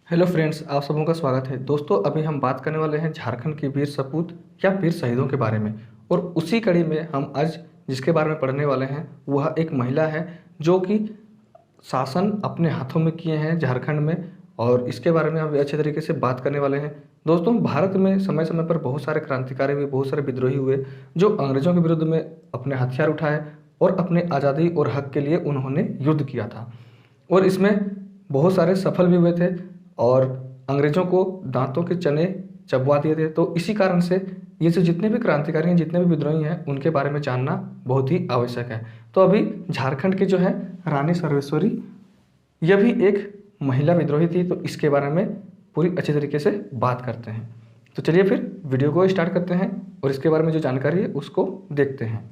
Hello friends, आप सबों का स्वागत है। दोस्तों, अभी हम बात करने वाले हैं झारखंड के वीर सपूत या वीर शहीदों के बारे में। और उसी कड़ी में हम आज जिसके बारे में पढ़ने वाले हैं वह एक महिला है जो कि शासन अपने हाथों में किए हैं झारखंड में, और इसके बारे में हम अच्छे तरीके से बात करने वाले हैं। दोस्तों, भारत में समय समय पर बहुत सारे क्रांतिकारी हुए, बहुत सारे विद्रोही हुए जो अंग्रेजों के विरुद्ध में अपने हथियार उठाए और अपने आज़ादी और हक के लिए उन्होंने युद्ध किया था। और इसमें बहुत सारे सफल भी हुए थे और अंग्रेजों को दांतों के चने चबवा दिए थे। तो इसी कारण से ये जो जितने भी क्रांतिकारी हैं, जितने भी विद्रोही हैं, उनके बारे में जानना बहुत ही आवश्यक है। तो अभी झारखंड के जो है रानी सर्वेश्वरी, यह भी एक महिला विद्रोही थी, तो इसके बारे में पूरी अच्छे तरीके से बात करते हैं। तो चलिए फिर वीडियो को स्टार्ट करते हैं और इसके बारे में जो जानकारी है उसको देखते हैं।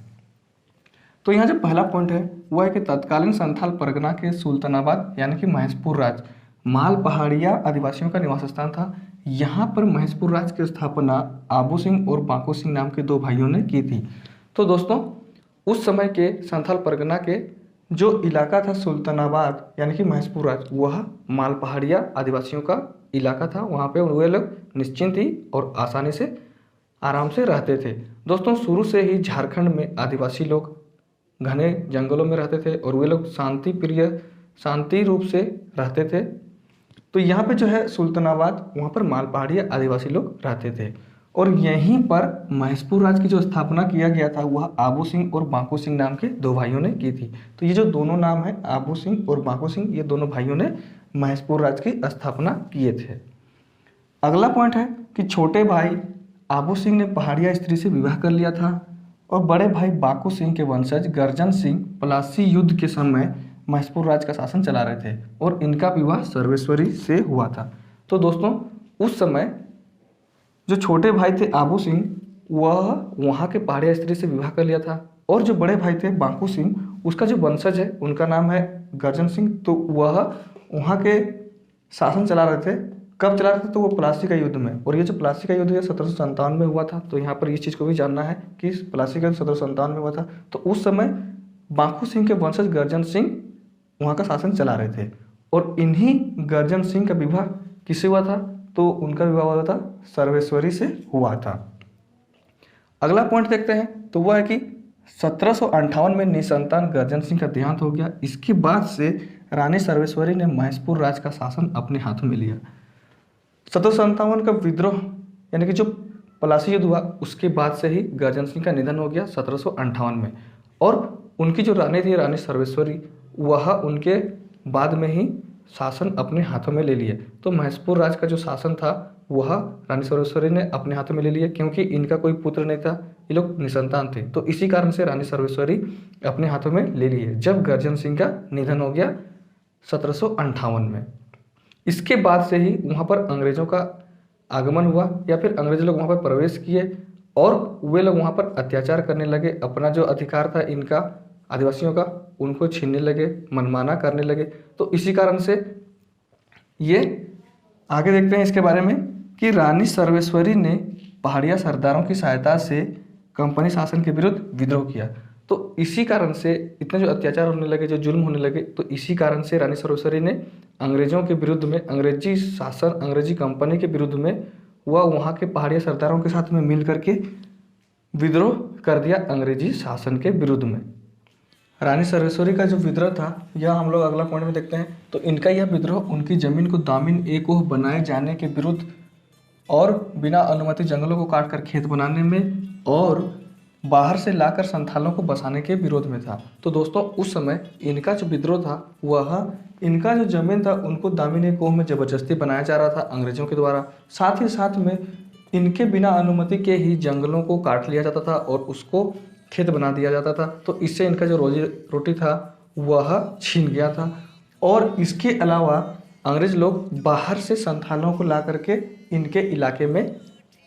तो यहाँ जो पहला पॉइंट है वह है कि तत्कालीन संथाल परगना के सुल्तानाबाद यानी कि महेशपुर राज माल पहाड़िया आदिवासियों का निवास स्थान था। यहाँ पर महेशपुर राज की स्थापना आबू सिंह और बांको सिंह नाम के दो भाइयों ने की थी। तो दोस्तों, उस समय के संथाल परगना के जो इलाका था सुल्तानाबाद यानी कि महेशपुर राज, वह माल पहाड़िया आदिवासियों का इलाका था। वहाँ पे वे लोग निश्चिंत ही और आसानी से आराम से रहते थे। दोस्तों, शुरू से ही झारखंड में आदिवासी लोग घने जंगलों में रहते थे और वे लोग शांति रूप से रहते थे। तो यहाँ पे जो है सुल्तानाबाद, वहाँ पर माल पहाड़ी आदिवासी लोग रहते थे और यहीं पर महेशपुर राज की जो स्थापना किया गया था वह आबू सिंह और बांको सिंह नाम के दो भाइयों ने की थी। तो ये जो दोनों नाम है आबू सिंह और बांको सिंह, ये दोनों भाइयों ने महेशपुर राज की स्थापना किए थे। अगला पॉइंट है कि छोटे भाई आबू सिंह ने पहाड़िया स्त्री से विवाह कर लिया था और बड़े भाई बांको सिंह के वंशज गर्जन सिंह पलासी युद्ध के समय महेशपुर राज का शासन चला रहे थे और इनका विवाह सर्वेश्वरी से हुआ था। तो दोस्तों, उस समय जो छोटे भाई थे आबू सिंह, वह वहाँ के पहाड़िया स्त्री से विवाह कर लिया था और जो बड़े भाई थे बांको सिंह, उसका जो वंशज है उनका नाम है गर्जन सिंह, तो वह वहाँ के शासन चला रहे थे। कब चला रहे थे? तो वो प्लासी का युद्ध में। और ये जो प्लासी का युद्ध है 1757 में हुआ था। तो यहाँ पर इस चीज़ को भी जानना है कि प्लासी का 1757 में हुआ था। तो उस समय बांको सिंह के वंशज गर्जन सिंह वहाँ का शासन चला रहे थे और इन्हीं गर्जन सिंह का विवाह किससे हुआ था? तो उनका विवाह हुआ था सर्वेश्वरी से हुआ था। अगला पॉइंट देखते हैं, तो वह है कि 1758 में निसंतान गर्जन सिंह का देहांत हो गया। इसके बाद से रानी सर्वेश्वरी ने महेशपुर राज का शासन अपने हाथों में लिया। 1757 का विद्रोह यानी कि जो पलासी युद्ध हुआ, उसके बाद से ही गर्जन सिंह का निधन हो गया 1758 में। और उनकी जो रानी थी रानी सर्वेश्वरी, वह उनके बाद में ही शासन अपने हाथों में ले लिए। तो महेशपुर राज का जो शासन था वह रानी सर्वेश्वरी ने अपने हाथों में ले लिया, क्योंकि इनका कोई पुत्र नहीं था, ये लोग निसंतान थे। तो इसी कारण से रानी सर्वेश्वरी अपने हाथों में ले लिए जब गर्जन सिंह का निधन हो गया 1758 में। इसके बाद से ही वहाँ पर अंग्रेजों का आगमन हुआ या फिर अंग्रेज लोग वहाँ पर प्रवेश किए और वे लोग वहाँ पर अत्याचार करने लगे। अपना जो अधिकार था इनका, आदिवासियों का, उनको छीनने लगे, मनमाना करने लगे। तो इसी कारण से ये आगे देखते हैं इसके बारे में कि रानी सर्वेश्वरी ने पहाड़िया सरदारों की सहायता से कंपनी शासन के विरुद्ध विद्रोह किया। तो इसी कारण से इतने जो अत्याचार होने लगे, जो जुल्म होने लगे, तो इसी कारण से रानी सर्वेश्वरी ने अंग्रेजों के विरुद्ध में, अंग्रेजी शासन, अंग्रेजी कंपनी के विरुद्ध में, वह वहाँ के पहाड़िया सरदारों के साथ में मिल करके विद्रोह कर दिया अंग्रेजी शासन के विरुद्ध में। रानी सर्वेश्वरी का जो विद्रोह था यह हम लोग अगला पॉइंट में देखते हैं। तो इनका यह विद्रोह उनकी जमीन को दामिन एक ओह बनाए जाने के विरुद्ध और बिना अनुमति जंगलों को काटकर खेत बनाने में और बाहर से लाकर संथालों को बसाने के विरोध में था। तो दोस्तों, उस समय इनका जो विद्रोह था वह, इनका जो जमीन था उनको दामिन एक ओह में ज़बरदस्ती बनाया जा रहा था अंग्रेजों के द्वारा। साथ ही साथ में इनके बिना अनुमति के ही जंगलों को काट लिया जाता था और उसको खेत बना दिया जाता था। तो इससे इनका जो रोजी रोटी था वह छीन गया था। और इसके अलावा अंग्रेज लोग बाहर से संथालों को ला करके इनके इलाके में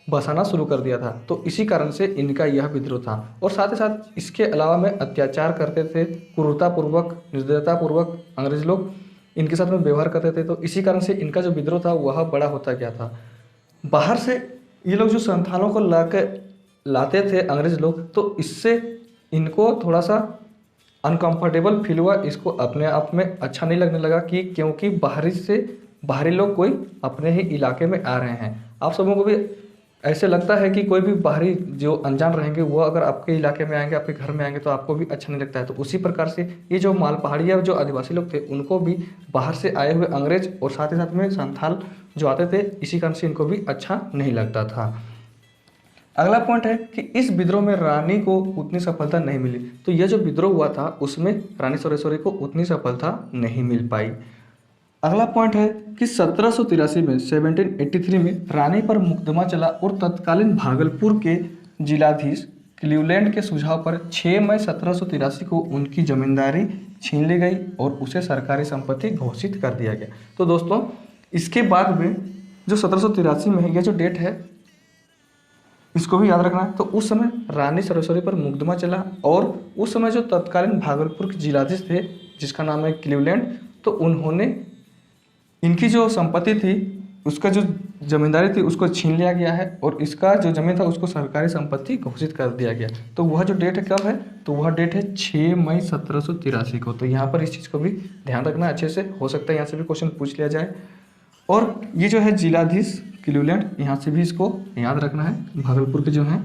बसाना शुरू कर दिया था। तो इसी कारण से इनका यह विद्रोह था। और साथ ही साथ इसके अलावा में अत्याचार करते थे, क्रूरतापूर्वक, निर्दयतापूर्वक अंग्रेज लोग इनके साथ में व्यवहार करते थे। तो इसी कारण से इनका जो विद्रोह था वह बड़ा होता गया था। बाहर से ये लोग जो संथालों को लाते थे अंग्रेज लोग, तो इससे इनको थोड़ा सा अनकंफर्टेबल फील हुआ, इसको अपने आप में अच्छा नहीं लगने लगा कि क्योंकि बाहरी से बाहरी लोग कोई अपने ही इलाके में आ रहे हैं। आप सबों को भी ऐसे लगता है कि कोई भी बाहरी जो अनजान रहेंगे वो अगर आपके इलाके में आएंगे, आपके घर में आएंगे, तो आपको भी अच्छा नहीं लगता है। तो उसी प्रकार से ये जो माल पहाड़िया जो आदिवासी लोग थे उनको भी बाहर से आए हुए अंग्रेज और साथ ही साथ में संथाल जो आते थे, इसी कारण से इनको भी अच्छा नहीं लगता था। अगला पॉइंट है कि इस विद्रोह में रानी को उतनी सफलता नहीं मिली। तो यह जो विद्रोह हुआ था उसमें रानी सोरेश्वरी को उतनी सफलता नहीं मिल पाई। अगला पॉइंट है कि 1783 में 1783 में रानी पर मुकदमा चला और तत्कालीन भागलपुर के जिलाधीश क्लीवलैंड के सुझाव पर 6 मई 1783 को उनकी जमींदारी छीन ली गई और उसे सरकारी संपत्ति घोषित कर दिया गया। तो दोस्तों इसके बाद में जो 1783 में है, यह जो डेट है इसको भी याद रखना है। तो उस समय रानी सोरेश्वरी पर मुकदमा चला और उस समय जो तत्कालीन भागलपुर के जिलाधीश थे जिसका नाम है क्लीवलैंड, तो उन्होंने इनकी जो संपत्ति थी उसका जो जमींदारी थी उसको छीन लिया गया है और इसका जो जमीन था उसको सरकारी संपत्ति घोषित कर दिया गया। तो वह जो डेट है कब है, तो वह डेट है 6 मई 1783 को। तो यहाँ पर इस चीज़ को भी ध्यान रखना अच्छे से, हो सकता है यहाँ से भी क्वेश्चन पूछ लिया जाए। और ये जो है जिलाधीश क्लीवलैंड, यहाँ से भी इसको याद रखना है। भागलपुर के जो हैं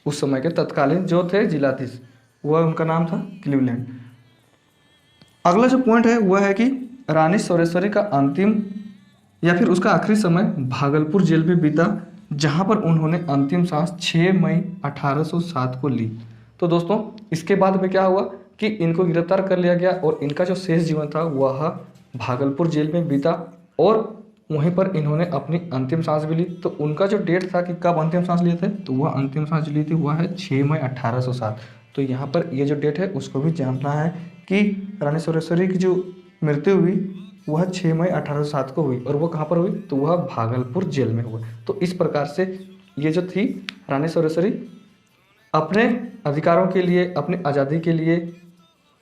उस समय के तत्कालीन जो थे जिलाधीश, वह उनका नाम था क्लीवलैंड। अगला जो पॉइंट है वह है कि रानी सोरेश्वरी का अंतिम या फिर उसका आखिरी समय भागलपुर जेल में बीता, जहां पर उन्होंने अंतिम सांस 6 मई 1807 को ली। तो दोस्तों इसके बाद में क्या हुआ कि इनको गिरफ्तार कर लिया गया और इनका जो शेष जीवन था वह भागलपुर जेल में बीता और वहीं पर इन्होंने अपनी अंतिम सांस भी ली। तो उनका जो डेट था कि कब अंतिम सांस लिए थे, तो वह अंतिम सांस ली थी वह है 6 मई 1807। तो यहाँ पर ये जो डेट है उसको भी जानना है कि रानी सोरेश्वरी की जो मृत्यु हुई वह 6 मई 1807 को हुई और वो कहाँ पर हुई, तो वह भागलपुर जेल में हुआ। तो इस प्रकार से ये जो थी रानी सोरेश्वरी अपने अधिकारों के लिए, अपनी आज़ादी के लिए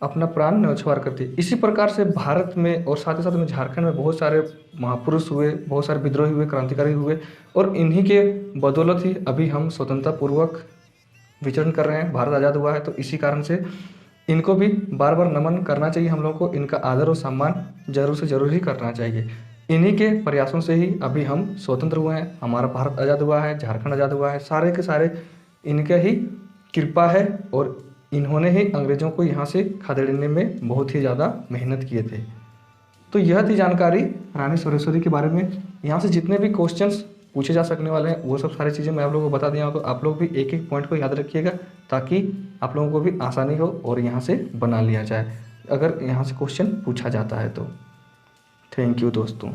अपना प्राण न्यौछावर करती। इसी प्रकार से भारत में और साथ ही साथ में झारखंड में बहुत सारे महापुरुष हुए, बहुत सारे विद्रोही हुए, क्रांतिकारी हुए और इन्हीं के बदौलत ही अभी हम स्वतंत्रता पूर्वक विचरण कर रहे हैं, भारत आज़ाद हुआ है। तो इसी कारण से इनको भी बार बार नमन करना चाहिए हम लोग को, इनका आदर और सम्मान जरूर से जरूर ही करना चाहिए। इन्हीं के प्रयासों से ही अभी हम स्वतंत्र हुए हैं, हमारा भारत आज़ाद हुआ है, झारखंड आज़ाद हुआ है, सारे के सारे इनके ही कृपा है और इन्होंने ही अंग्रेज़ों को यहाँ से खदेड़ने में बहुत ही ज़्यादा मेहनत किए थे। तो यह थी जानकारी रानी सोरेश्वरी के बारे में। यहाँ से जितने भी क्वेश्चंस पूछे जा सकने वाले हैं वो सब सारी चीज़ें मैं आप लोगों को बता दिया हूँ। तो आप लोग भी एक एक पॉइंट को याद रखिएगा ताकि आप लोगों को भी आसानी हो और यहाँ से बना लिया जाए अगर यहाँ से क्वेश्चन पूछा जाता है तो। थैंक यू दोस्तों।